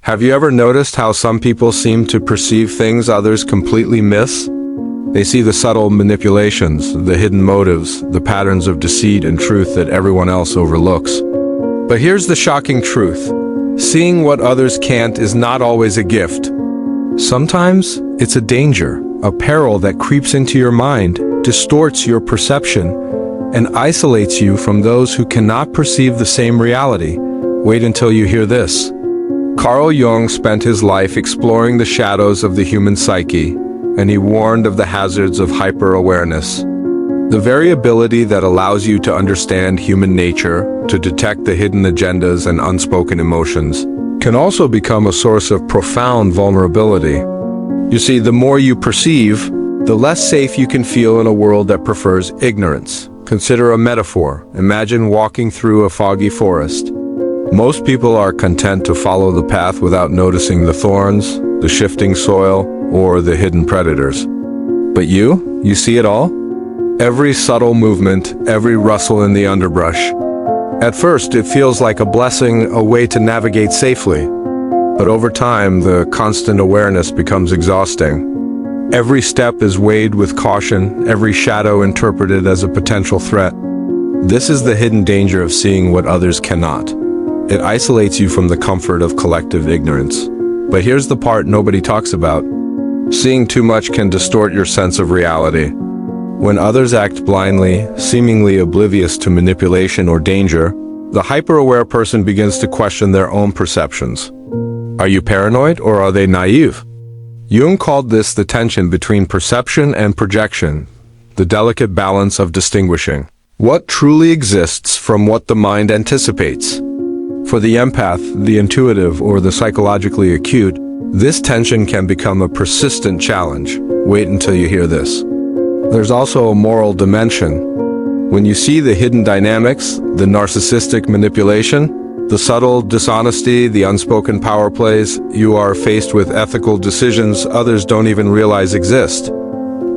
Have you ever noticed how some people seem to perceive things others completely miss? They see the subtle manipulations, the hidden motives, the patterns of deceit and truth that everyone else overlooks. But here's the shocking truth. Seeing what others can't is not always a gift. Sometimes it's a danger, a peril that creeps into your mind, distorts your perception, and isolates you from those who cannot perceive the same reality. Wait until you hear this. Carl Jung spent his life exploring the shadows of the human psyche, and he warned of the hazards of hyper-awareness. The very ability that allows you to understand human nature, to detect the hidden agendas and unspoken emotions, can also become a source of profound vulnerability. You see, the more you perceive, the less safe you can feel in a world that prefers ignorance. Consider a metaphor. Imagine walking through a foggy forest. Most people are content to follow the path without noticing the thorns, the shifting soil, or the hidden predators. But you see it all? Every subtle movement, every rustle in the underbrush. At first, it feels like a blessing, a way to navigate safely. But over time, the constant awareness becomes exhausting. Every step is weighed with caution, every shadow interpreted as a potential threat. This is the hidden danger of seeing what others cannot. It isolates you from the comfort of collective ignorance. But here's the part nobody talks about. Seeing too much can distort your sense of reality. When others act blindly, seemingly oblivious to manipulation or danger, the hyper-aware person begins to question their own perceptions. Are you paranoid or are they naive? Jung called this the tension between perception and projection, the delicate balance of distinguishing what truly exists from what the mind anticipates. For the empath, the intuitive, or the psychologically acute, this tension can become a persistent challenge. Wait until you hear this. There's also a moral dimension. When you see the hidden dynamics, the narcissistic manipulation, the subtle dishonesty, the unspoken power plays, you are faced with ethical decisions others don't even realize exist.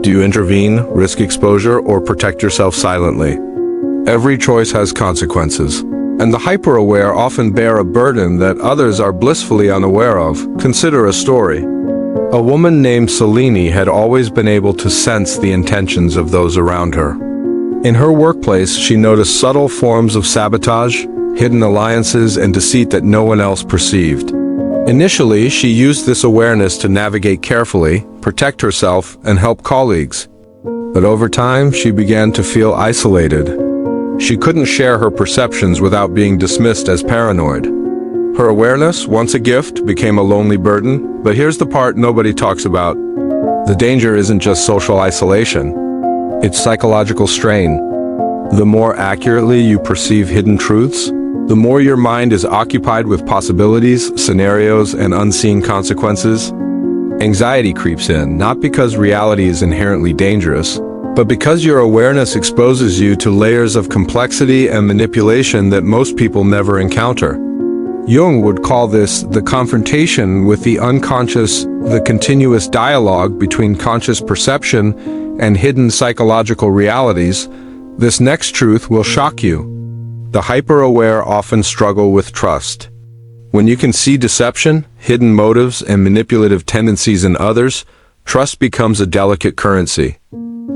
Do you intervene, risk exposure, or protect yourself silently? Every choice has consequences. And the hyper-aware often bear a burden that others are blissfully unaware of. Consider a story. A woman named Selene had always been able to sense the intentions of those around her. In her workplace, she noticed subtle forms of sabotage, hidden alliances, and deceit that no one else perceived. Initially, she used this awareness to navigate carefully, protect herself, and help colleagues. But over time, she began to feel isolated. She couldn't share her perceptions without being dismissed as paranoid. Her awareness, once a gift, became a lonely burden. But here's the part nobody talks about. The danger isn't just social isolation. It's psychological strain. The more accurately you perceive hidden truths, the more your mind is occupied with possibilities, scenarios, and unseen consequences. Anxiety creeps in, not because reality is inherently dangerous, but because your awareness exposes you to layers of complexity and manipulation that most people never encounter. Jung would call this the confrontation with the unconscious, the continuous dialogue between conscious perception and hidden psychological realities. This next truth will shock you. The hyper-aware often struggle with trust. When you can see deception, hidden motives, and manipulative tendencies in others, trust becomes a delicate currency.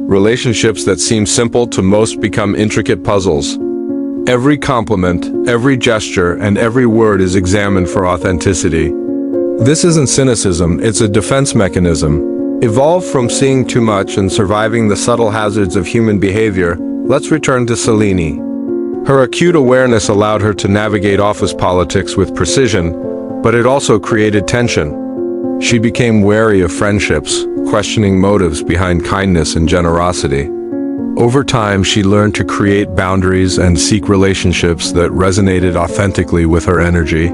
Relationships that seem simple to most become intricate puzzles. Every compliment, every gesture, and every word is examined for authenticity. This isn't cynicism, it's a defense mechanism. Evolved from seeing too much and surviving the subtle hazards of human behavior, let's return to Selene. Her acute awareness allowed her to navigate office politics with precision, but it also created tension. She became wary of friendships, questioning motives behind kindness and generosity. Over time, she learned to create boundaries and seek relationships that resonated authentically with her energy.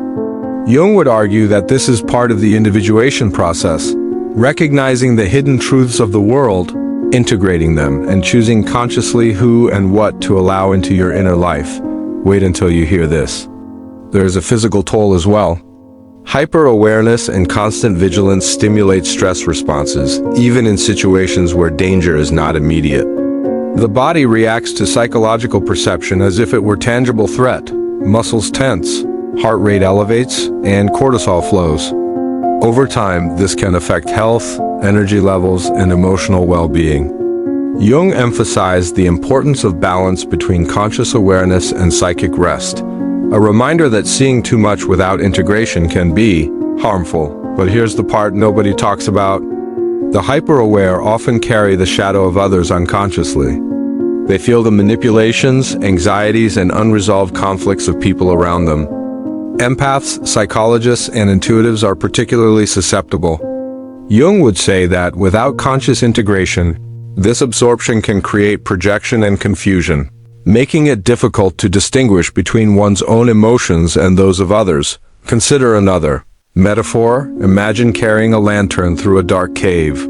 Jung would argue that this is part of the individuation process, recognizing the hidden truths of the world, integrating them, and choosing consciously who and what to allow into your inner life. Wait until you hear this. There is a physical toll as well. Hyper-awareness and constant vigilance stimulate stress responses, even in situations where danger is not immediate. The body reacts to psychological perception as if it were tangible threat. Muscles tense, heart rate elevates, and cortisol flows. Over time, this can affect health, energy levels, and emotional well-being. Jung emphasized the importance of balance between conscious awareness and psychic rest, a reminder that seeing too much without integration can be harmful. But here's the part nobody talks about. The hyper-aware often carry the shadow of others unconsciously. They feel the manipulations, anxieties, and unresolved conflicts of people around them. Empaths, psychologists, and intuitives are particularly susceptible. Jung would say that without conscious integration, this absorption can create projection and confusion, making it difficult to distinguish between one's own emotions and those of others. Consider another metaphor. Imagine carrying a lantern through a dark cave.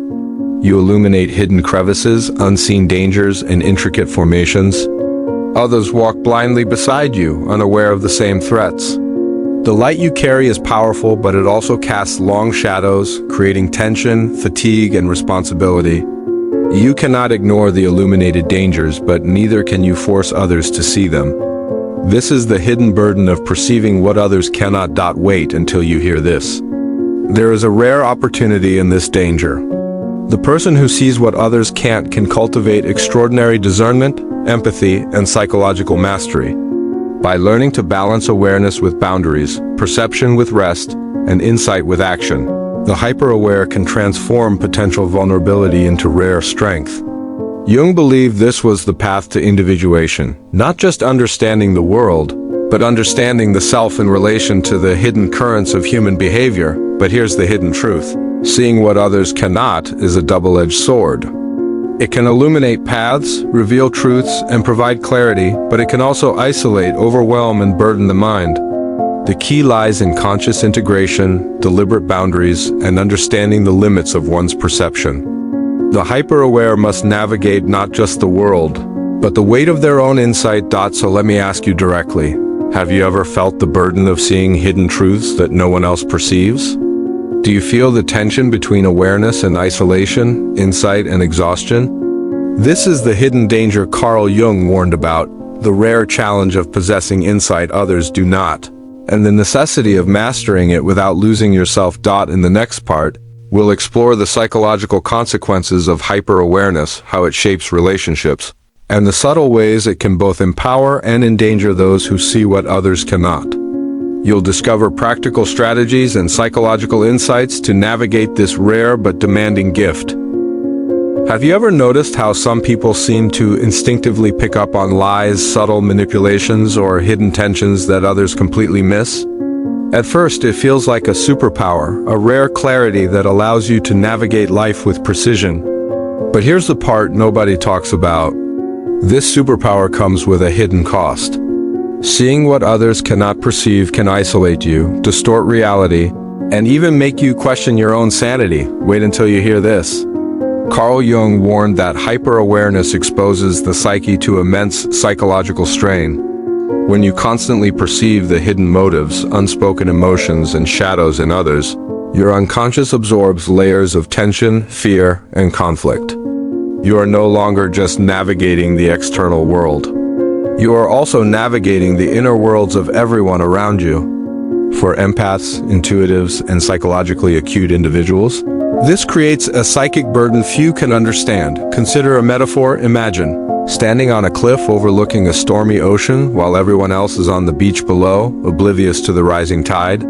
You illuminate hidden crevices, unseen dangers, and intricate formations. Others walk blindly beside you, unaware of the same threats. The light you carry is powerful, but it also casts long shadows, creating tension, fatigue, and responsibility. You cannot ignore the illuminated dangers, but neither can you force others to see them. This is the hidden burden of perceiving what others cannot. Wait until you hear this. There is a rare opportunity in this danger. The person who sees what others can't can cultivate extraordinary discernment, empathy, and psychological mastery. By learning to balance awareness with boundaries, perception with rest, and insight with action, the hyper-aware can transform potential vulnerability into rare strength. Jung believed this was the path to individuation, not just understanding the world, but understanding the self in relation to the hidden currents of human behavior. But here's the hidden truth. Seeing what others cannot is a double-edged sword. It can illuminate paths, reveal truths, and provide clarity, but it can also isolate, overwhelm, and burden the mind. The key lies in conscious integration, deliberate boundaries, and understanding the limits of one's perception. The hyper-aware must navigate not just the world, but the weight of their own insight. So let me ask you directly, have you ever felt the burden of seeing hidden truths that no one else perceives? Do you feel the tension between awareness and isolation, insight and exhaustion? This is the hidden danger Carl Jung warned about, the rare challenge of possessing insight others do not, and the necessity of mastering it without losing yourself. In the next part, we'll explore the psychological consequences of hyper-awareness, how it shapes relationships, and the subtle ways it can both empower and endanger those who see what others cannot. You'll discover practical strategies and psychological insights to navigate this rare but demanding gift. Have you ever noticed how some people seem to instinctively pick up on lies, subtle manipulations, or hidden tensions that others completely miss? At first, it feels like a superpower, a rare clarity that allows you to navigate life with precision. But here's the part nobody talks about. This superpower comes with a hidden cost. Seeing what others cannot perceive can isolate you, distort reality, and even make you question your own sanity. Wait until you hear this. Carl Jung warned that hyper-awareness exposes the psyche to immense psychological strain. When you constantly perceive the hidden motives, unspoken emotions, and shadows in others, your unconscious absorbs layers of tension, fear, and conflict. You are no longer just navigating the external world. You are also navigating the inner worlds of everyone around you. For empaths, intuitives, and psychologically acute individuals, this creates a psychic burden few can understand. Consider a metaphor. Imagine standing on a cliff overlooking a stormy ocean while everyone else is on the beach below, oblivious to the rising tide.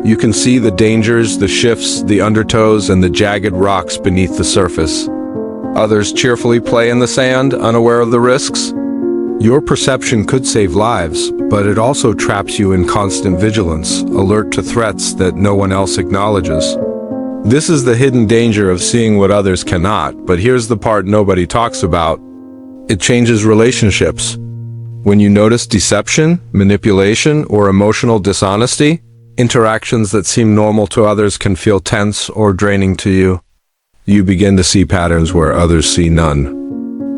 You can see the dangers, the shifts, the undertows, and the jagged rocks beneath the surface. Others cheerfully play in the sand, unaware of the risks. Your perception could save lives, but it also traps you in constant vigilance, alert to threats that no one else acknowledges. This is the hidden danger of seeing what others cannot, but here's the part nobody talks about. It changes relationships. When you notice deception, manipulation, or emotional dishonesty, interactions that seem normal to others can feel tense or draining to you. You begin to see patterns where others see none.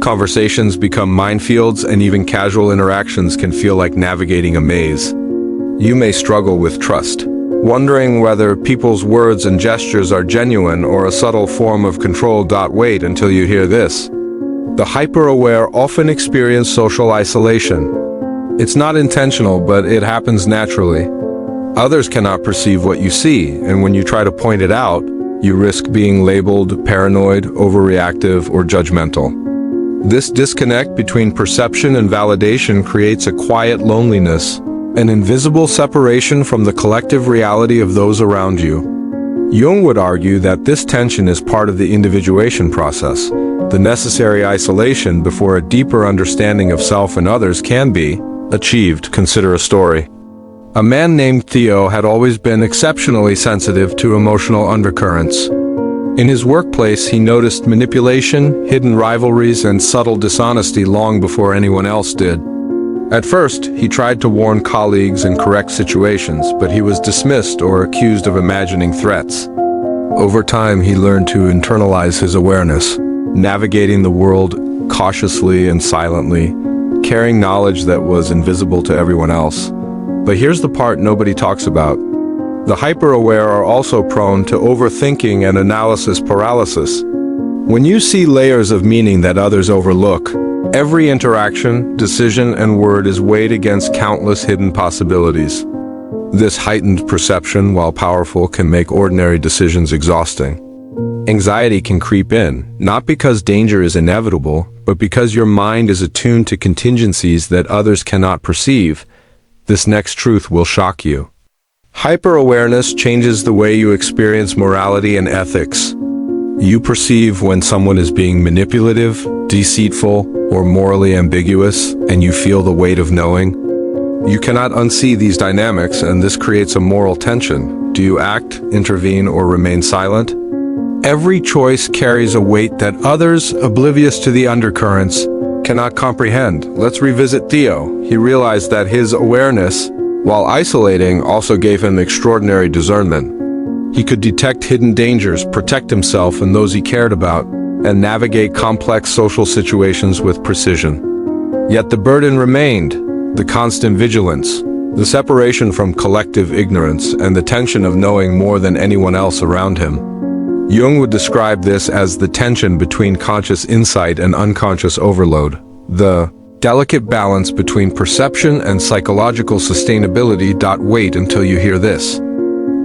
Conversations become minefields, and even casual interactions can feel like navigating a maze. You may struggle with trust, wondering whether people's words and gestures are genuine or a subtle form of control. Wait until you hear this. The hyper-aware often experience social isolation. It's not intentional, but it happens naturally. Others cannot perceive what you see, and when you try to point it out, you risk being labeled paranoid, overreactive, or judgmental. This disconnect between perception and validation creates a quiet loneliness, an invisible separation from the collective reality of those around you. Jung would argue that this tension is part of the individuation process, the necessary isolation before a deeper understanding of self and others can be achieved. Consider a story. A man named Theo had always been exceptionally sensitive to emotional undercurrents. In his workplace, he noticed manipulation, hidden rivalries, and subtle dishonesty long before anyone else did. At first, he tried to warn colleagues and correct situations, but he was dismissed or accused of imagining threats. Over time, he learned to internalize his awareness, navigating the world cautiously and silently, carrying knowledge that was invisible to everyone else. But here's the part nobody talks about. The hyper-aware are also prone to overthinking and analysis paralysis. When you see layers of meaning that others overlook, every interaction, decision, and word is weighed against countless hidden possibilities. This heightened perception, while powerful, can make ordinary decisions exhausting. Anxiety can creep in, not because danger is inevitable, but because your mind is attuned to contingencies that others cannot perceive. This next truth will shock you. Hyper-awareness changes the way you experience morality and ethics. You perceive when someone is being manipulative, deceitful, or morally ambiguous, and you feel the weight of knowing. You cannot unsee these dynamics, and this creates a moral tension. Do you act, intervene, or remain silent? Every choice carries a weight that others, oblivious to the undercurrents, cannot comprehend. Let's revisit Theo. He realized that his awareness, while isolating, also gave him extraordinary discernment. He could detect hidden dangers, protect himself and those he cared about, and navigate complex social situations with precision. Yet the burden remained, the constant vigilance, the separation from collective ignorance, and the tension of knowing more than anyone else around him. Jung would describe this as the tension between conscious insight and unconscious overload, the delicate balance between perception and psychological sustainability. Wait until you hear this.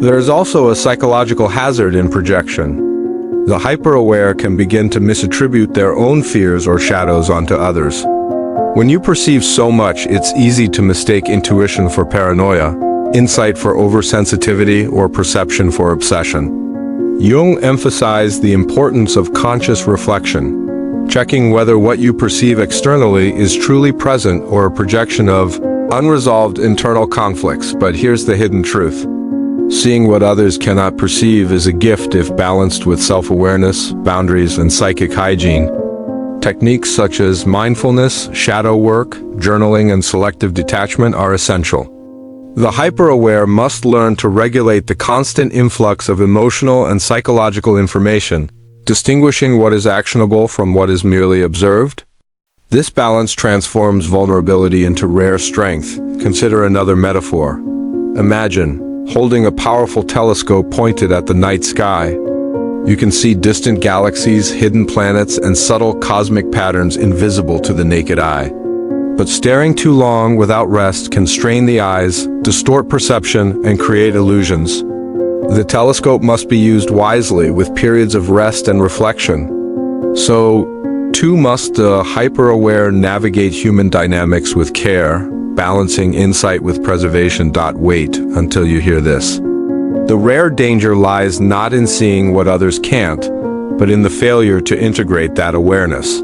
There is also a psychological hazard in projection. The hyper-aware can begin to misattribute their own fears or shadows onto others. When you perceive so much, it's easy to mistake intuition for paranoia, insight for oversensitivity, or perception for obsession. Jung emphasized the importance of conscious reflection, checking whether what you perceive externally is truly present or a projection of unresolved internal conflicts. But here's the hidden truth. Seeing what others cannot perceive is a gift if balanced with self-awareness, boundaries, and psychic hygiene. Techniques such as mindfulness, shadow work, journaling, and selective detachment are essential. The hyper-aware must learn to regulate the constant influx of emotional and psychological information, distinguishing what is actionable from what is merely observed. This balance transforms vulnerability into rare strength. Consider another metaphor. Imagine holding a powerful telescope pointed at the night sky. You can see distant galaxies, hidden planets, and subtle cosmic patterns invisible to the naked eye. But staring too long without rest can strain the eyes, distort perception, and create illusions. The telescope must be used wisely with periods of rest and reflection. So, too must the hyper-aware navigate human dynamics with care, balancing insight with preservation. Wait until you hear this. The rare danger lies not in seeing what others can't, but in the failure to integrate that awareness.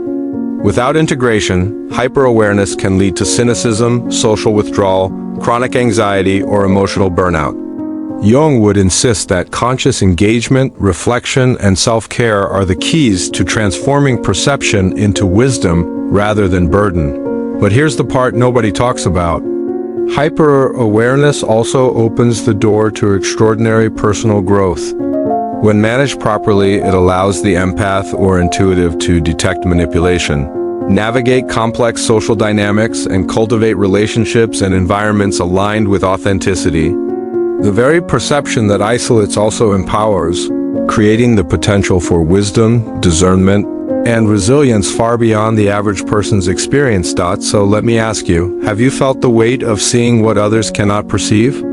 Without integration, hyper-awareness can lead to cynicism, social withdrawal, chronic anxiety, or emotional burnout. Jung would insist that conscious engagement, reflection, and self-care are the keys to transforming perception into wisdom rather than burden. But here's the part nobody talks about. Hyper-awareness also opens the door to extraordinary personal growth. When managed properly, it allows the empath or intuitive to detect manipulation, navigate complex social dynamics, and cultivate relationships and environments aligned with authenticity. The very perception that isolates also empowers, creating the potential for wisdom, discernment, and resilience far beyond the average person's experience. So let me ask you, have you felt the weight of seeing what others cannot perceive?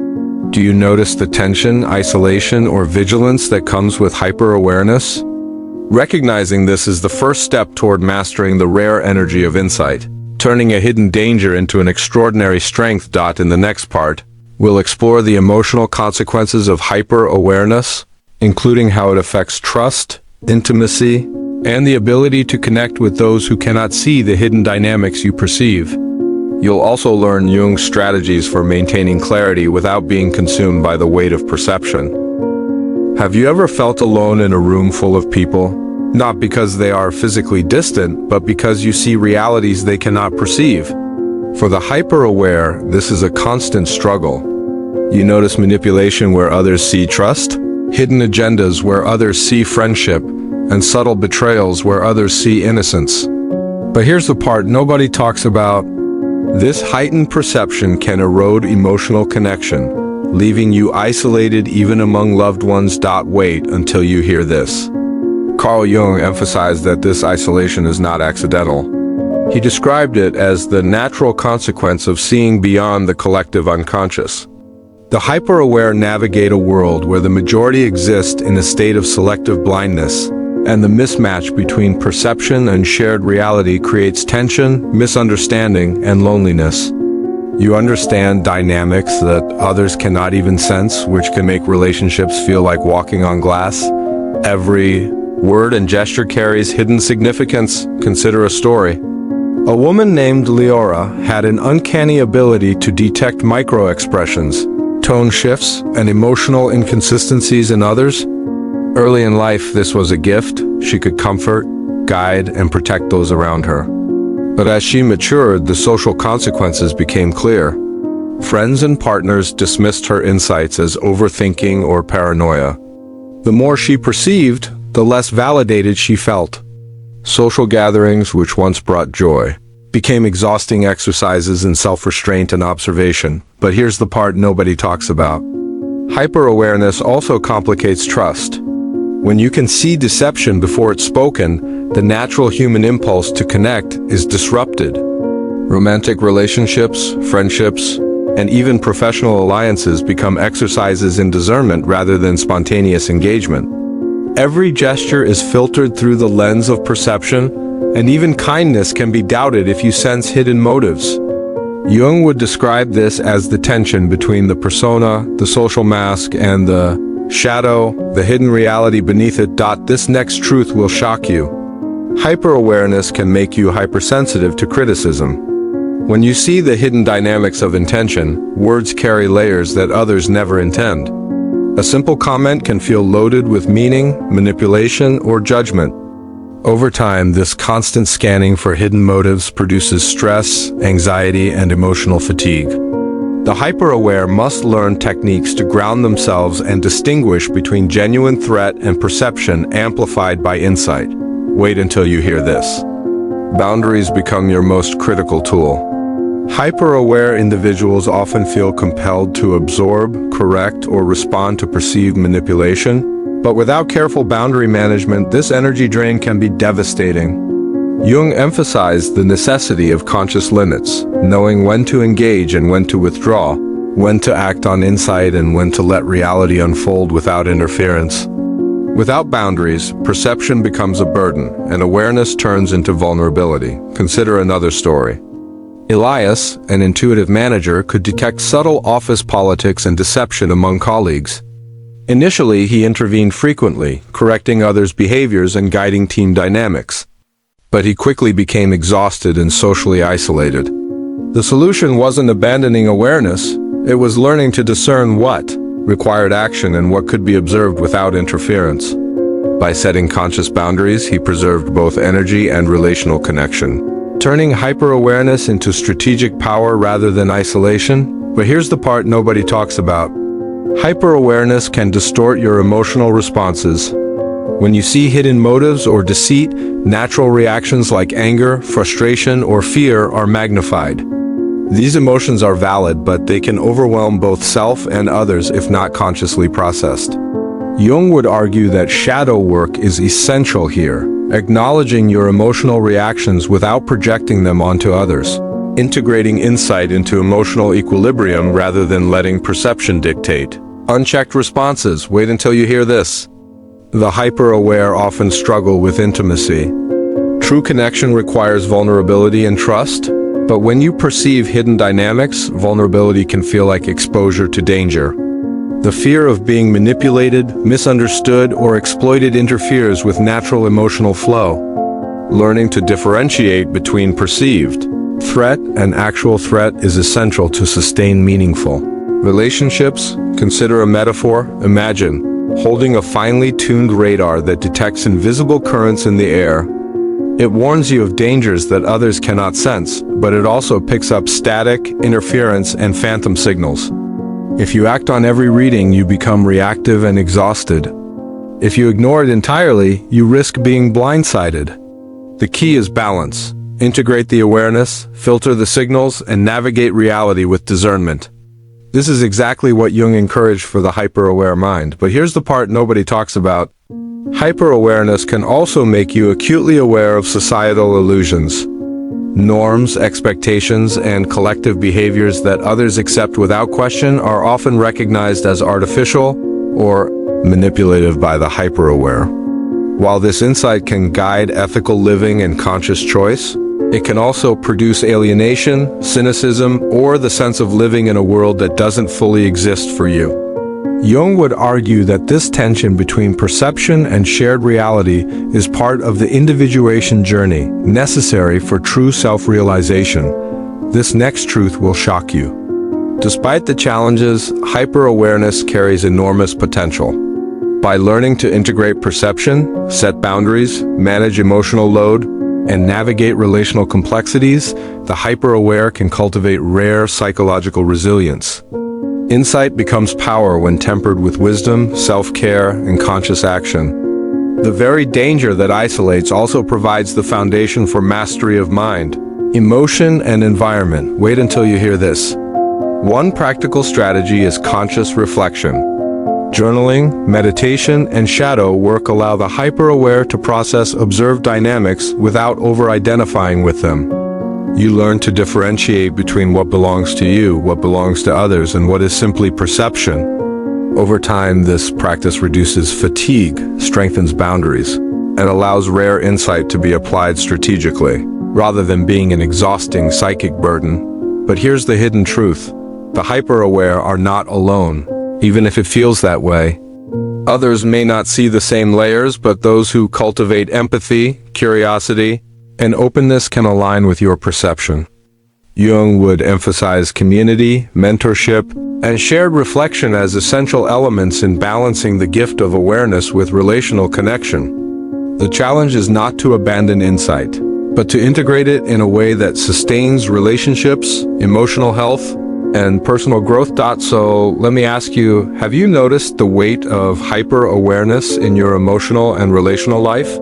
Do you notice the tension, isolation, or vigilance that comes with hyper-awareness? Recognizing this is the first step toward mastering the rare energy of insight. Turning a hidden danger into an extraordinary strength. In the next part, we'll explore the emotional consequences of hyper-awareness, including how it affects trust, intimacy, and the ability to connect with those who cannot see the hidden dynamics you perceive. You'll also learn Jung's strategies for maintaining clarity without being consumed by the weight of perception. Have you ever felt alone in a room full of people? Not because they are physically distant, but because you see realities they cannot perceive. For the hyper-aware, this is a constant struggle. You notice manipulation where others see trust, hidden agendas where others see friendship, and subtle betrayals where others see innocence. But here's the part nobody talks about. This heightened perception can erode emotional connection, leaving you isolated even among loved ones. Wait until you hear this. Carl Jung emphasized that this isolation is not accidental. He described it as the natural consequence of seeing beyond the collective unconscious. The hyper-aware navigate a world where the majority exist in a state of selective blindness, and the mismatch between perception and shared reality creates tension, misunderstanding, and loneliness. You understand dynamics that others cannot even sense, which can make relationships feel like walking on glass. Every word and gesture carries hidden significance. Consider a story. A woman named Leora had an uncanny ability to detect micro-expressions, tone shifts, and emotional inconsistencies in others. Early in life, this was a gift. She could comfort, guide, and protect those around her. But as she matured, the social consequences became clear. Friends and partners dismissed her insights as overthinking or paranoia. The more she perceived, the less validated she felt. Social gatherings, which once brought joy, became exhausting exercises in self-restraint and observation. But here's the part nobody talks about. Hyper-awareness also complicates trust. When you can see deception before it's spoken, the natural human impulse to connect is disrupted. Romantic relationships, friendships, and even professional alliances become exercises in discernment rather than spontaneous engagement. Every gesture is filtered through the lens of perception, and even kindness can be doubted if you sense hidden motives. Jung would describe this as the tension between the persona, the social mask, and the shadow, the hidden reality beneath it. This next truth will shock you. Hyper-awareness can make you hypersensitive to criticism. When you see the hidden dynamics of intention, words carry layers that others never intend. A simple comment can feel loaded with meaning, manipulation, or judgment. Over time, this constant scanning for hidden motives produces stress, anxiety, and emotional fatigue. The hyper-aware must learn techniques to ground themselves and distinguish between genuine threat and perception amplified by insight. Wait until you hear this. Boundaries become your most critical tool. Hyper-aware individuals often feel compelled to absorb, correct, or respond to perceived manipulation, but without careful boundary management, this energy drain can be devastating. Jung emphasized the necessity of conscious limits, knowing when to engage and when to withdraw, when to act on insight and when to let reality unfold without interference. Without boundaries, perception becomes a burden, and awareness turns into vulnerability. Consider another story. Elias, an intuitive manager, could detect subtle office politics and deception among colleagues. Initially, he intervened frequently, correcting others' behaviors and guiding team dynamics. But he quickly became exhausted and socially isolated. The solution wasn't abandoning awareness, it was learning to discern what required action and what could be observed without interference. By setting conscious boundaries, he preserved both energy and relational connection, turning hyper-awareness into strategic power rather than isolation. But here's the part nobody talks about. Hyper-awareness can distort your emotional responses. When you see hidden motives or deceit, natural reactions like anger, frustration, or fear are magnified. These emotions are valid, but they can overwhelm both self and others if not consciously processed. Jung would argue that shadow work is essential here, acknowledging your emotional reactions without projecting them onto others. integrating insight into emotional equilibrium rather than letting perception dictate. Unchecked responses. Wait until you hear this. The hyper-aware often struggle with intimacy. True connection requires vulnerability and trust, but when you perceive hidden dynamics, vulnerability can feel like exposure to danger. The fear of being manipulated, misunderstood, or exploited interferes with natural emotional flow. Learning to differentiate between perceived threat and actual threat is essential to sustain meaningful relationships. Consider a metaphor. Imagine holding a finely tuned radar that detects invisible currents in the air. It warns you of dangers that others cannot sense, but it also picks up static, interference, and phantom signals. If you act on every reading, you become reactive and exhausted. If you ignore it entirely, you risk being blindsided. The key is balance. Integrate the awareness, filter the signals, and navigate reality with discernment. This is exactly what Jung encouraged for the hyper-aware mind. But here's the part nobody talks about. Hyper-awareness can also make you acutely aware of societal illusions, norms, expectations, and collective behaviors that others accept without question are often recognized as artificial or manipulative by the hyper-aware. While this insight can guide ethical living and conscious choice, it can also produce alienation, cynicism, or the sense of living in a world that doesn't fully exist for you. Jung would argue that this tension between perception and shared reality is part of the individuation journey necessary for true self-realization. This next truth will shock you. Despite the challenges, hyper-awareness carries enormous potential. By learning to integrate perception, set boundaries, manage emotional load, and navigate relational complexities, the hyper-aware can cultivate rare psychological resilience. Insight becomes power when tempered with wisdom, self-care, and conscious action. The very danger that isolates also provides the foundation for mastery of mind, emotion, and environment. Wait until you hear this. One practical strategy is conscious reflection. Journaling, meditation, and shadow work allow the hyper-aware to process observed dynamics without over-identifying with them. You learn to differentiate between what belongs to you, what belongs to others, and what is simply perception. Over time, this practice reduces fatigue, strengthens boundaries, and allows rare insight to be applied strategically, rather than being an exhausting psychic burden. But here's the hidden truth. The hyper-aware are not alone. Even if it feels that way. Others may not see the same layers, but those who cultivate empathy, curiosity, and openness can align with your perception. Jung would emphasize community, mentorship, and shared reflection as essential elements in balancing the gift of awareness with relational connection. The challenge is not to abandon insight, but to integrate it in a way that sustains relationships, emotional health, and personal growth. So let me ask you, have you noticed the weight of hyper-awareness in your emotional and relational life?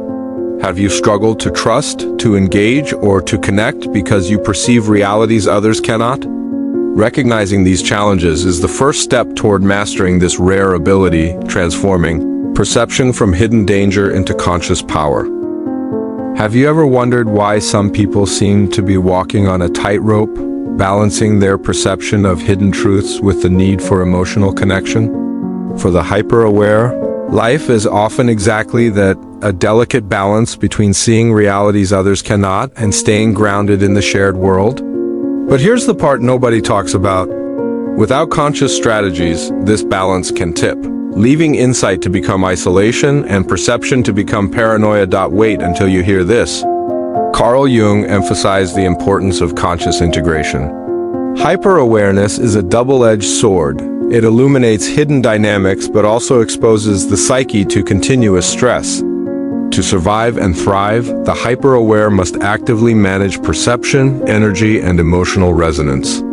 Have you struggled to trust, to engage, or to connect because you perceive realities others cannot? Recognizing these challenges is the first step toward mastering this rare ability, transforming perception from hidden danger into conscious power. Have you ever wondered why some people seem to be walking on a tightrope, balancing their perception of hidden truths with the need for emotional connection? For the hyper-aware, life is often exactly that, a delicate balance between seeing realities others cannot and staying grounded in the shared world. But here's the part nobody talks about. Without conscious strategies, this balance can tip, leaving insight to become isolation and perception to become paranoia. Wait until you hear this. Carl Jung emphasized the importance of conscious integration. Hyper-awareness is a double-edged sword. It illuminates hidden dynamics but also exposes the psyche to continuous stress. To survive and thrive, the hyper-aware must actively manage perception, energy, and emotional resonance.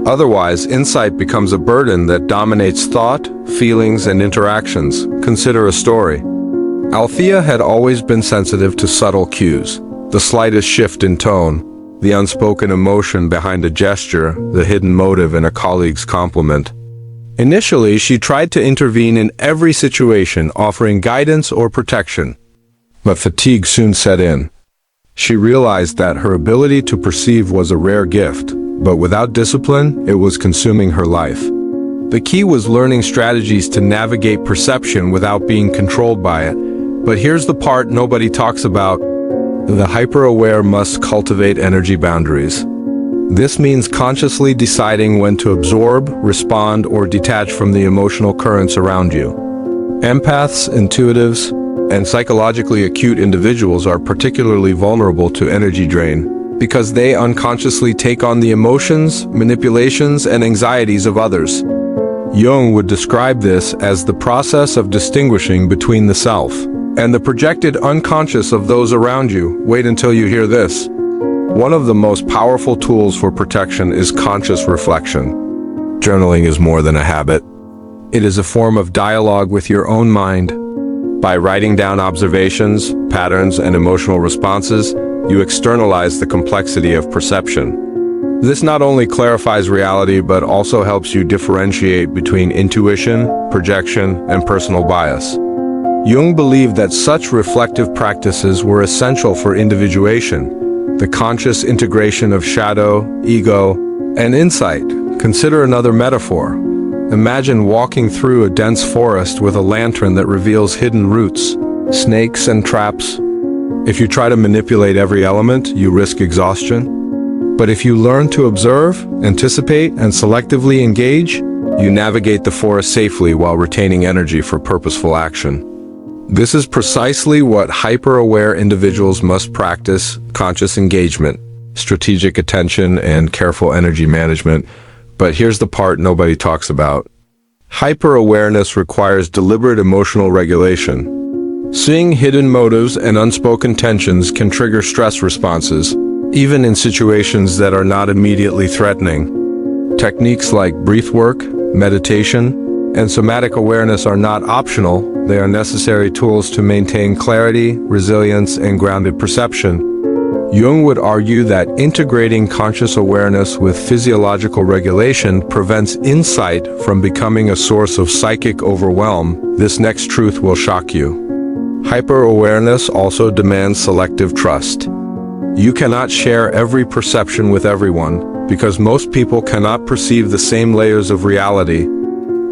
Otherwise, insight becomes a burden that dominates thought, feelings, and interactions. Consider a story. Althea had always been sensitive to subtle cues. The slightest shift in tone, the unspoken emotion behind a gesture, the hidden motive in a colleague's compliment. Initially, she tried to intervene in every situation, offering guidance or protection. But fatigue soon set in. She realized that her ability to perceive was a rare gift, but without discipline, it was consuming her life. The key was learning strategies to navigate perception without being controlled by it. But here's the part nobody talks about. The hyper-aware must cultivate energy boundaries. This means consciously deciding when to absorb, respond, or detach from the emotional currents around you. Empaths, intuitives, and psychologically acute individuals are particularly vulnerable to energy drain because they unconsciously take on the emotions, manipulations, and anxieties of others. Jung would describe this as the process of distinguishing between the self and the projected unconscious of those around you. Wait until you hear this. One of the most powerful tools for protection is conscious reflection. Journaling is more than a habit. It is a form of dialogue with your own mind. By writing down observations, patterns, and emotional responses, you externalize the complexity of perception. This not only clarifies reality, but also helps you differentiate between intuition, projection, and personal bias. Jung believed that such reflective practices were essential for individuation, the conscious integration of shadow, ego, and insight. Consider another metaphor. Imagine walking through a dense forest with a lantern that reveals hidden roots, snakes, and traps. If you try to manipulate every element, you risk exhaustion. But if you learn to observe, anticipate, and selectively engage, you navigate the forest safely while retaining energy for purposeful action. This is precisely what hyper-aware individuals must practice: conscious engagement, strategic attention, and careful energy management. But here's the part nobody talks about. Hyper-awareness requires deliberate emotional regulation. Seeing hidden motives and unspoken tensions can trigger stress responses, even in situations that are not immediately threatening. Techniques like breath work, meditation, and somatic awareness are not optional. They are necessary tools to maintain clarity, resilience, and grounded perception. Jung would argue that integrating conscious awareness with physiological regulation prevents insight from becoming a source of psychic overwhelm. This next truth will shock you. Hyper-awareness also demands selective trust. You cannot share every perception with everyone, because most people cannot perceive the same layers of reality.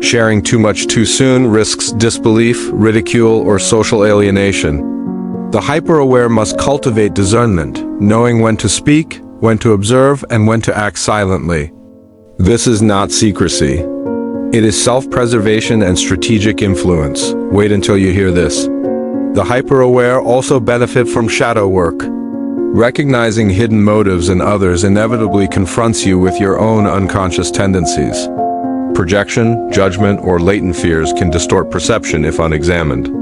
Sharing too much too soon risks disbelief, ridicule, or social alienation. The hyper-aware must cultivate discernment, knowing when to speak, when to observe, and when to act silently. This is not secrecy. It is self-preservation and strategic influence. Wait until you hear this. The hyper-aware also benefit from shadow work. Recognizing hidden motives in others inevitably confronts you with your own unconscious tendencies. Projection, judgment, or latent fears can distort perception if unexamined.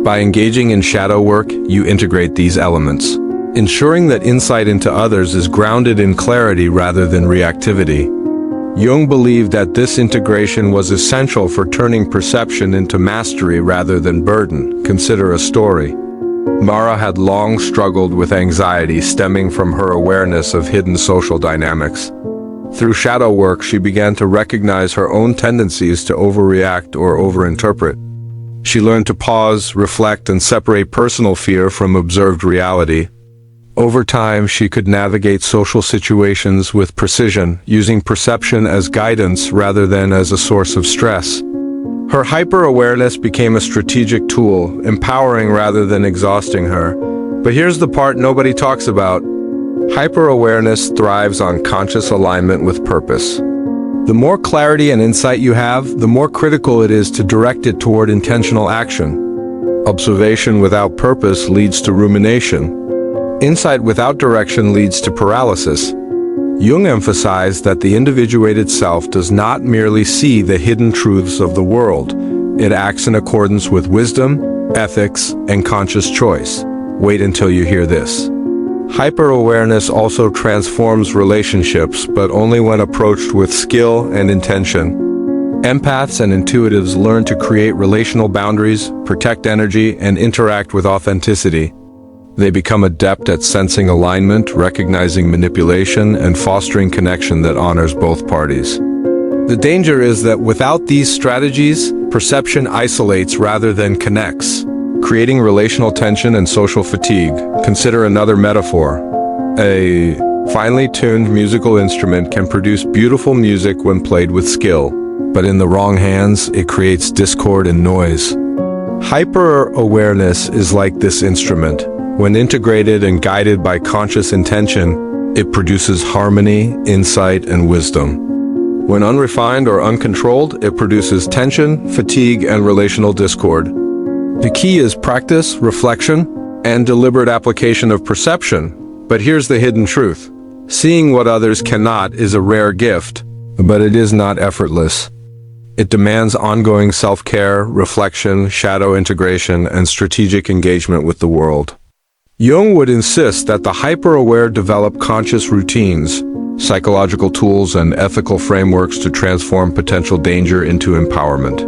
By engaging in shadow work, you integrate these elements, ensuring that insight into others is grounded in clarity rather than reactivity. Jung believed that this integration was essential for turning perception into mastery rather than burden. Consider a story. Mara had long struggled with anxiety stemming from her awareness of hidden social dynamics. Through shadow work, she began to recognize her own tendencies to overreact or overinterpret. She learned to pause, reflect, and separate personal fear from observed reality. Over time, she could navigate social situations with precision, using perception as guidance rather than as a source of stress. Her hyper-awareness became a strategic tool, empowering rather than exhausting her. But here's the part nobody talks about. Hyper-awareness thrives on conscious alignment with purpose. The more clarity and insight you have, the more critical it is to direct it toward intentional action. Observation without purpose leads to rumination. Insight without direction leads to paralysis. Jung emphasized that the individuated self does not merely see the hidden truths of the world. It acts in accordance with wisdom, ethics, and conscious choice. Wait until you hear this. Hyper-awareness also transforms relationships, but only when approached with skill and intention. Empaths and intuitives learn to create relational boundaries, protect energy, and interact with authenticity. They become adept at sensing alignment, recognizing manipulation, and fostering connection that honors both parties. The danger is that without these strategies, perception isolates rather than connects. creating relational tension and social fatigue. Consider another metaphor. A finely tuned musical instrument can produce beautiful music when played with skill, but in the wrong hands, it creates discord and noise. Hyper-awareness is like this instrument. When integrated and guided by conscious intention, it produces harmony, insight, and wisdom. When unrefined or uncontrolled, it produces tension, fatigue, and relational discord. The key is practice, reflection, and deliberate application of perception. But here's the hidden truth. Seeing what others cannot is a rare gift, but it is not effortless. It demands ongoing self-care, reflection, shadow integration, and strategic engagement with the world. Jung would insist that the hyper-aware develop conscious routines, psychological tools, and ethical frameworks to transform potential danger into empowerment.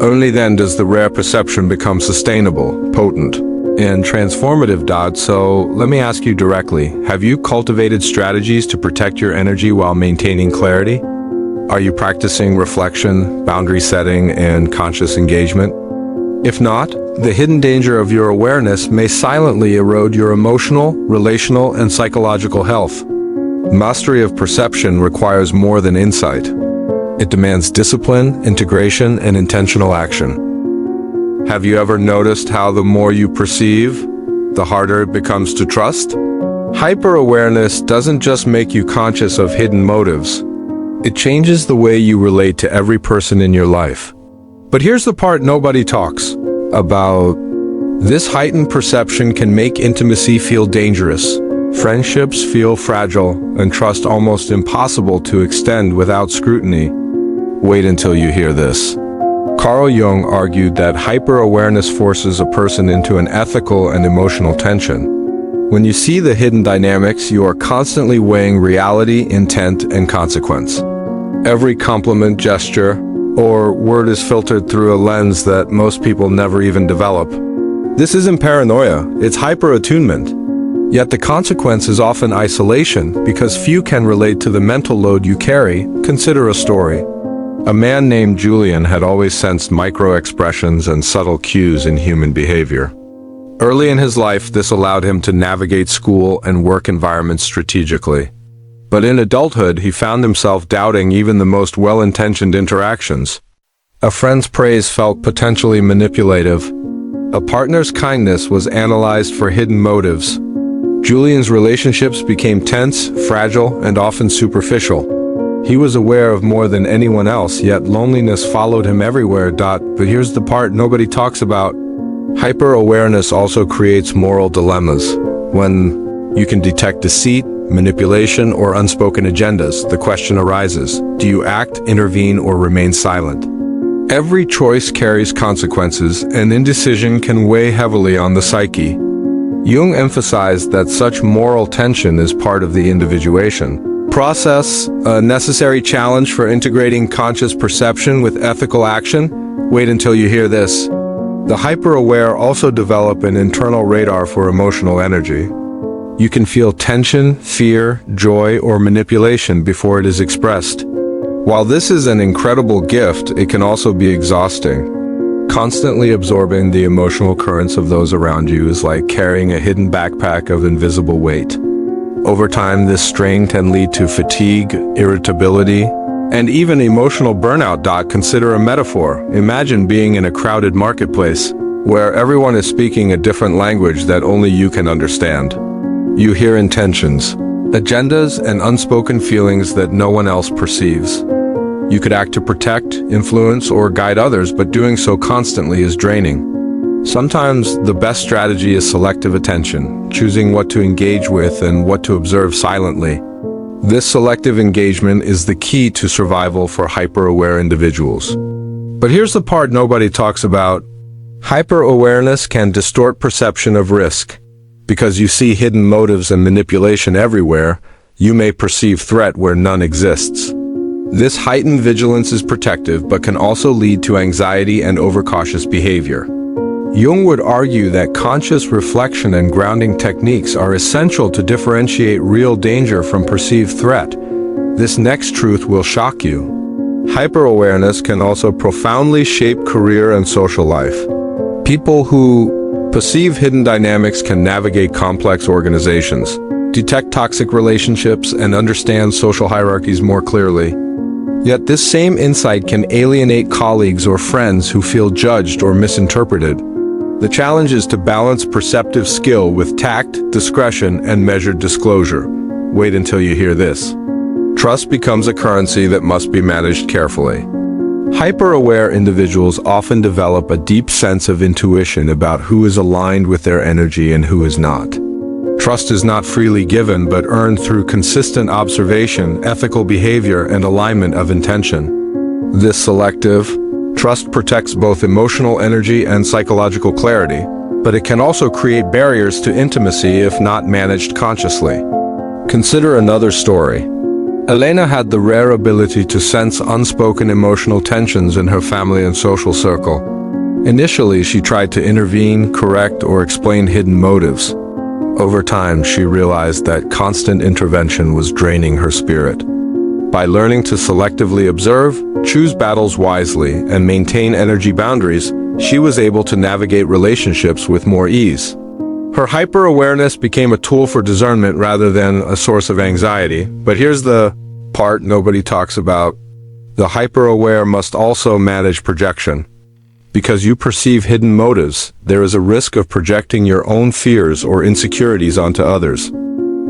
Only then does the rare perception become sustainable, potent, and transformative. So let me ask you directly, have you cultivated strategies to protect your energy while maintaining clarity? Are you practicing reflection, boundary setting, and conscious engagement? If not, the hidden danger of your awareness may silently erode your emotional, relational, and psychological health. Mastery of perception requires more than insight. It demands discipline, integration, and intentional action. Have you ever noticed how the more you perceive, the harder it becomes to trust? Hyper-awareness doesn't just make you conscious of hidden motives. It changes the way you relate to every person in your life. But here's the part nobody talks about. This heightened perception can make intimacy feel dangerous, friendships feel fragile, and trust almost impossible to extend without scrutiny. Wait until you hear this. Carl Jung argued that hyper-awareness forces a person into an ethical and emotional tension. When you see the hidden dynamics, you are constantly weighing reality, intent, and consequence. Every compliment, gesture, or word is filtered through a lens that most people never even develop. This isn't paranoia, it's hyper-attunement. Yet the consequence is often isolation, because few can relate to the mental load you carry. Consider a story. A man named Julian had always sensed micro-expressions and subtle cues in human behavior. Early in his life, this allowed him to navigate school and work environments strategically. But in adulthood, he found himself doubting even the most well-intentioned interactions. A friend's praise felt potentially manipulative. A partner's kindness was analyzed for hidden motives. Julian's relationships became tense, fragile, and often superficial. He was aware of more than anyone else, yet loneliness followed him everywhere. But here's the part nobody talks about. Hyper-awareness also creates moral dilemmas. When you can detect deceit, manipulation, or unspoken agendas, the question arises, do you act, intervene, or remain silent? Every choice carries consequences, and indecision can weigh heavily on the psyche. Jung emphasized that such moral tension is part of the individuation process, a necessary challenge for integrating conscious perception with ethical action. Wait until you hear this. The hyper-aware also develop an internal radar for emotional energy. You can feel tension, fear, joy, or manipulation before it is expressed. While this is an incredible gift, it can also be exhausting. Constantly absorbing the emotional currents of those around you is like carrying a hidden backpack of invisible weight. Over time, this strain can lead to fatigue, irritability, and even emotional burnout. Consider a metaphor. Imagine being in a crowded marketplace, where everyone is speaking a different language that only you can understand. You hear intentions, agendas, and unspoken feelings that no one else perceives. You could act to protect, influence, or guide others, but doing so constantly is draining. Sometimes the best strategy is selective attention, choosing what to engage with and what to observe silently. This selective engagement is the key to survival for hyper-aware individuals. But here's the part nobody talks about. Hyper-awareness can distort perception of risk. Because you see hidden motives and manipulation everywhere, you may perceive threat where none exists. This heightened vigilance is protective, but can also lead to anxiety and overcautious behavior. Jung would argue that conscious reflection and grounding techniques are essential to differentiate real danger from perceived threat. This next truth will shock you. Hyper-awareness can also profoundly shape career and social life. People who Perceive hidden dynamics can navigate complex organizations, detect toxic relationships, and understand social hierarchies more clearly. Yet this same insight can alienate colleagues or friends who feel judged or misinterpreted. The challenge is to balance perceptive skill with tact, discretion, and measured disclosure. Wait until you hear this. Trust becomes a currency that must be managed carefully. Hyper-aware individuals often develop a deep sense of intuition about who is aligned with their energy and who is not. Trust is not freely given but earned through consistent observation, ethical behavior, and alignment of intention. This selective trust protects both emotional energy and psychological clarity, but it can also create barriers to intimacy if not managed consciously. Consider another story. Elena had the rare ability to sense unspoken emotional tensions in her family and social circle. Initially, she tried to intervene, correct, or explain hidden motives. Over time, she realized that constant intervention was draining her spirit. By learning to selectively observe, choose battles wisely, and maintain energy boundaries, she was able to navigate relationships with more ease. Her hyper-awareness became a tool for discernment rather than a source of anxiety. But here's the part nobody talks about. The hyper-aware must also manage projection. Because you perceive hidden motives, there is a risk of projecting your own fears or insecurities onto others.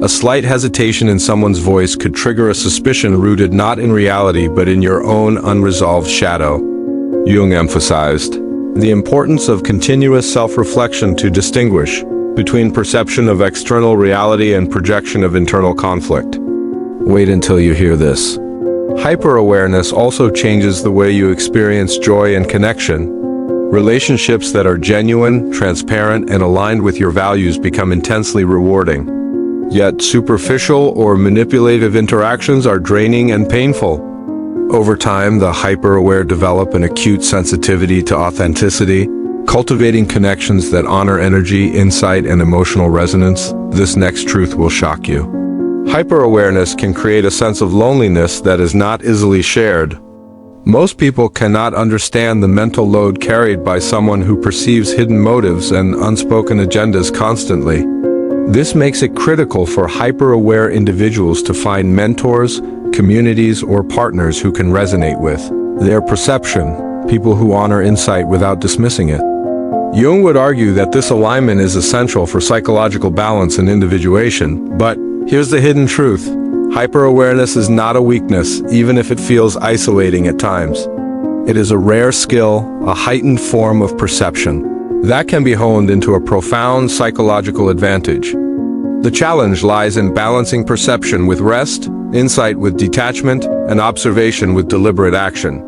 A slight hesitation in someone's voice could trigger a suspicion rooted not in reality but in your own unresolved shadow. Jung emphasized the importance of continuous self-reflection to distinguish between perception of external reality and projection of internal conflict. Wait until you hear this. Hyper-awareness also changes the way you experience joy and connection. Relationships that are genuine, transparent, and aligned with your values become intensely rewarding. Yet superficial or manipulative interactions are draining and painful. Over time, the hyper-aware develop an acute sensitivity to authenticity, cultivating connections that honor energy, insight, and emotional resonance. This next truth will shock you. Hyper-awareness can create a sense of loneliness that is not easily shared. Most people cannot understand the mental load carried by someone who perceives hidden motives and unspoken agendas constantly. This makes it critical for hyper-aware individuals to find mentors, communities, or partners who can resonate with their perception, people who honor insight without dismissing it. Jung would argue that this alignment is essential for psychological balance and individuation, but here's the hidden truth. Hyper-awareness is not a weakness, even if it feels isolating at times. It is a rare skill, a heightened form of perception, that can be honed into a profound psychological advantage. The challenge lies in balancing perception with rest, insight with detachment, and observation with deliberate action.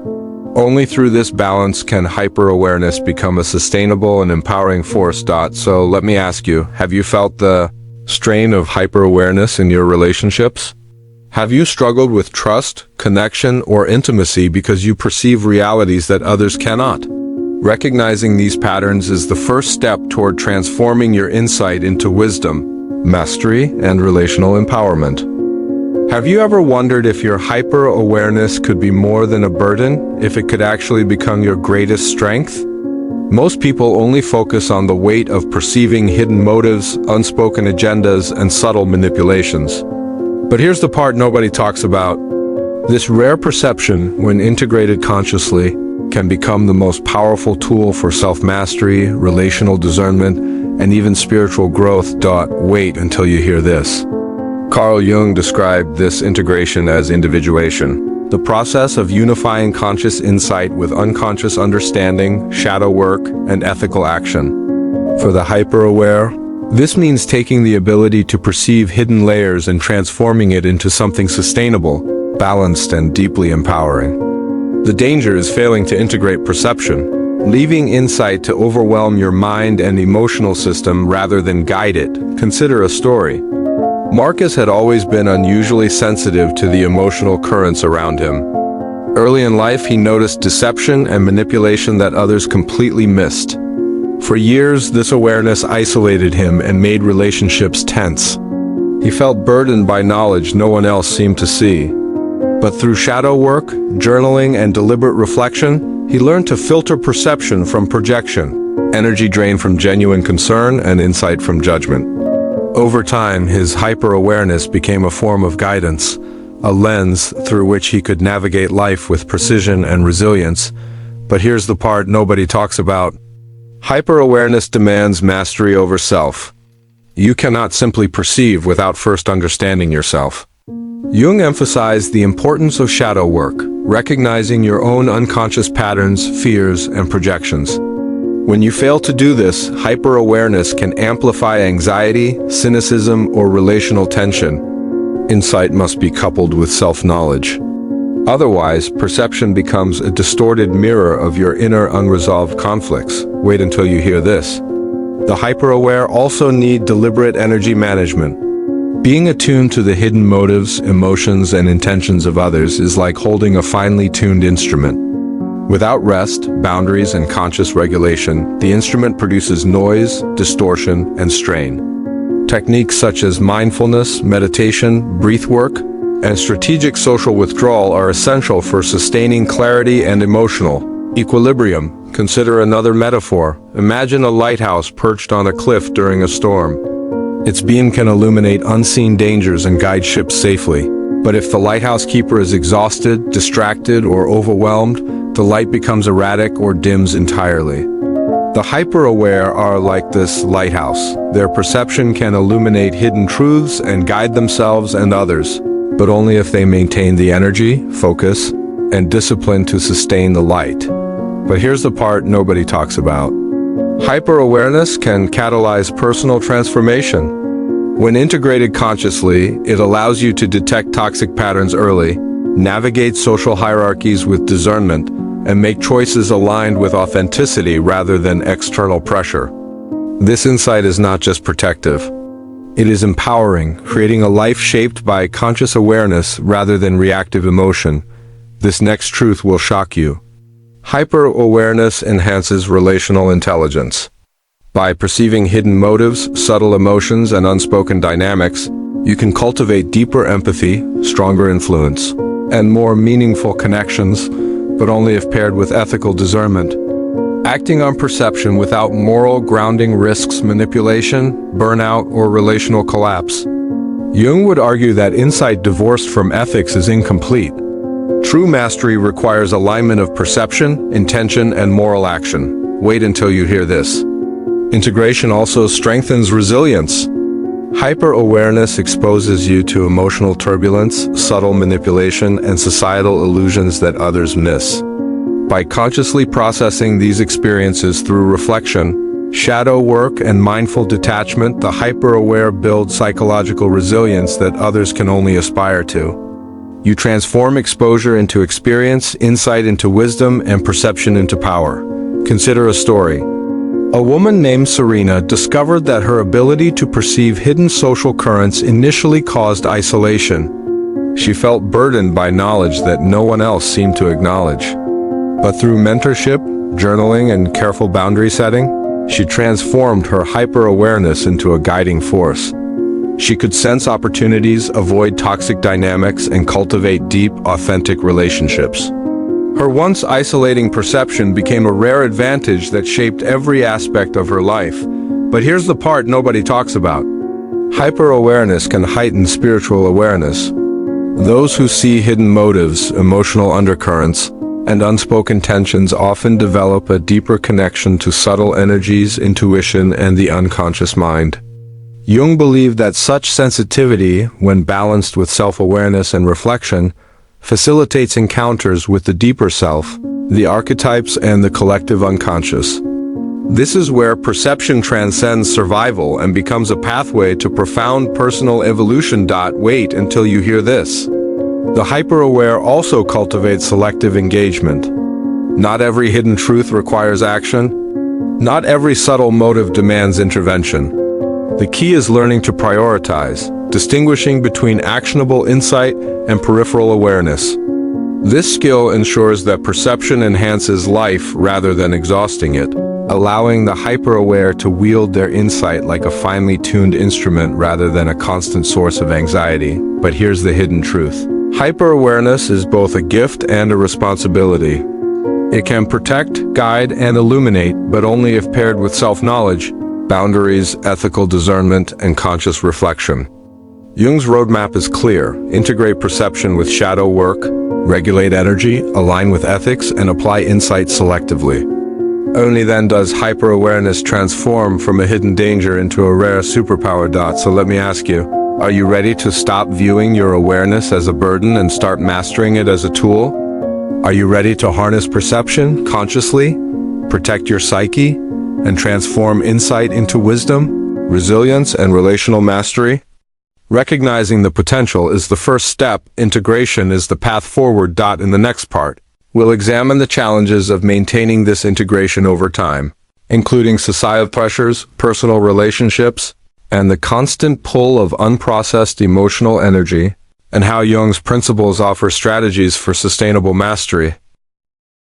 Only through this balance can hyper-awareness become a sustainable and empowering force. So let me ask you, have you felt the strain of hyper-awareness in your relationships? Have you struggled with trust, connection, or intimacy because you perceive realities that others cannot? Recognizing these patterns is the first step toward transforming your insight into wisdom, mastery, and relational empowerment. Have you ever wondered if your hyper-awareness could be more than a burden, if it could actually become your greatest strength? Most people only focus on the weight of perceiving hidden motives, unspoken agendas, and subtle manipulations. But here's the part nobody talks about. This rare perception, when integrated consciously, can become the most powerful tool for self-mastery, relational discernment, and even spiritual growth. Wait until you hear this. Carl Jung described this integration as individuation, the process of unifying conscious insight with unconscious understanding, shadow work, and ethical action. For the hyper-aware, this means taking the ability to perceive hidden layers and transforming it into something sustainable, balanced, and deeply empowering. The danger is failing to integrate perception, leaving insight to overwhelm your mind and emotional system rather than guide it. Consider a story. Marcus had always been unusually sensitive to the emotional currents around him. Early in life, he noticed deception and manipulation that others completely missed. For years, this awareness isolated him and made relationships tense. He felt burdened by knowledge no one else seemed to see. But through shadow work, journaling, and deliberate reflection, he learned to filter perception from projection. energy drained from genuine concern and insight from judgment. Over time, his hyper-awareness became a form of guidance, a lens through which he could navigate life with precision and resilience. But here's the part nobody talks about. Hyper-awareness demands mastery over self. You cannot simply perceive without first understanding yourself. Jung emphasized the importance of shadow work, recognizing your own unconscious patterns, fears, and projections. When you fail to do this, hyper-awareness can amplify anxiety, cynicism, or relational tension. Insight must be coupled with self-knowledge. Otherwise, perception becomes a distorted mirror of your inner unresolved conflicts. Wait until you hear this. The hyper-aware also need deliberate energy management. Being attuned to the hidden motives, emotions, and intentions of others is like holding a finely tuned instrument. Without rest, boundaries, and conscious regulation, the instrument produces noise, distortion, and strain. Techniques such as mindfulness, meditation, breath work, and strategic social withdrawal are essential for sustaining clarity and emotional equilibrium. Consider another metaphor. Imagine a lighthouse perched on a cliff during a storm. Its beam can illuminate unseen dangers and guide ships safely. But if the lighthouse keeper is exhausted, distracted, or overwhelmed, the light becomes erratic or dims entirely. The hyper-aware are like this lighthouse. Their perception can illuminate hidden truths and guide themselves and others, but only if they maintain the energy, focus, and discipline to sustain the light. But here's the part nobody talks about. Hyper-awareness can catalyze personal transformation. When integrated consciously, it allows you to detect toxic patterns early, navigate social hierarchies with discernment, and make choices aligned with authenticity rather than external pressure. This insight is not just protective. It is empowering, creating a life shaped by conscious awareness rather than reactive emotion. This next truth will shock you. Hyper-awareness enhances relational intelligence. By perceiving hidden motives, subtle emotions, and unspoken dynamics, you can cultivate deeper empathy, stronger influence, and more meaningful connections, but only if paired with ethical discernment. Acting on perception without moral grounding risks manipulation, burnout, or relational collapse. Jung would argue that insight divorced from ethics is incomplete. True mastery requires alignment of perception, intention, and moral action. Wait until you hear this. Integration also strengthens resilience. Hyper-awareness exposes you to emotional turbulence, subtle manipulation, and societal illusions that others miss. By consciously processing these experiences through reflection, shadow work, and mindful detachment, the hyper-aware builds psychological resilience that others can only aspire to. You transform exposure into experience, insight into wisdom, and perception into power. Consider a story. A woman named Serena discovered that her ability to perceive hidden social currents initially caused isolation. She felt burdened by knowledge that no one else seemed to acknowledge. But through mentorship, journaling, and careful boundary setting, she transformed her hyper-awareness into a guiding force. She could sense opportunities, avoid toxic dynamics, and cultivate deep, authentic relationships. Her once isolating perception became a rare advantage that shaped every aspect of her life. But here's the part nobody talks about. Hyper-awareness can heighten spiritual awareness. Those who see hidden motives, emotional undercurrents, and unspoken tensions often develop a deeper connection to subtle energies, intuition, and the unconscious mind. Jung believed that such sensitivity, when balanced with self-awareness and reflection, facilitates encounters with the deeper self, the archetypes, and the collective unconscious. This is where perception transcends survival and becomes a pathway to profound personal evolution. Wait until you hear this. The hyper-aware also cultivates selective engagement. Not every hidden truth requires action. Not every subtle motive demands intervention. The key is learning to prioritize, distinguishing between actionable insight and peripheral awareness. This skill ensures that perception enhances life rather than exhausting it, allowing the hyper-aware to wield their insight like a finely tuned instrument rather than a constant source of anxiety. But here's the hidden truth. Hyper-awareness is both a gift and a responsibility. It can protect, guide, and illuminate, but only if paired with self-knowledge, boundaries, ethical discernment, and conscious reflection. Jung's roadmap is clear. Integrate perception with shadow work, regulate energy, align with ethics, and apply insight selectively. Only then does hyper-awareness transform from a hidden danger into a rare superpower. So let me ask you, are you ready to stop viewing your awareness as a burden and start mastering it as a tool? Are you ready to harness perception consciously, protect your psyche, and transform insight into wisdom, resilience, and relational mastery? Recognizing the potential is the first step. Integration is the path forward. In the next part, we'll examine the challenges of maintaining this integration over time, including societal pressures, personal relationships, and the constant pull of unprocessed emotional energy, and how Jung's principles offer strategies for sustainable mastery.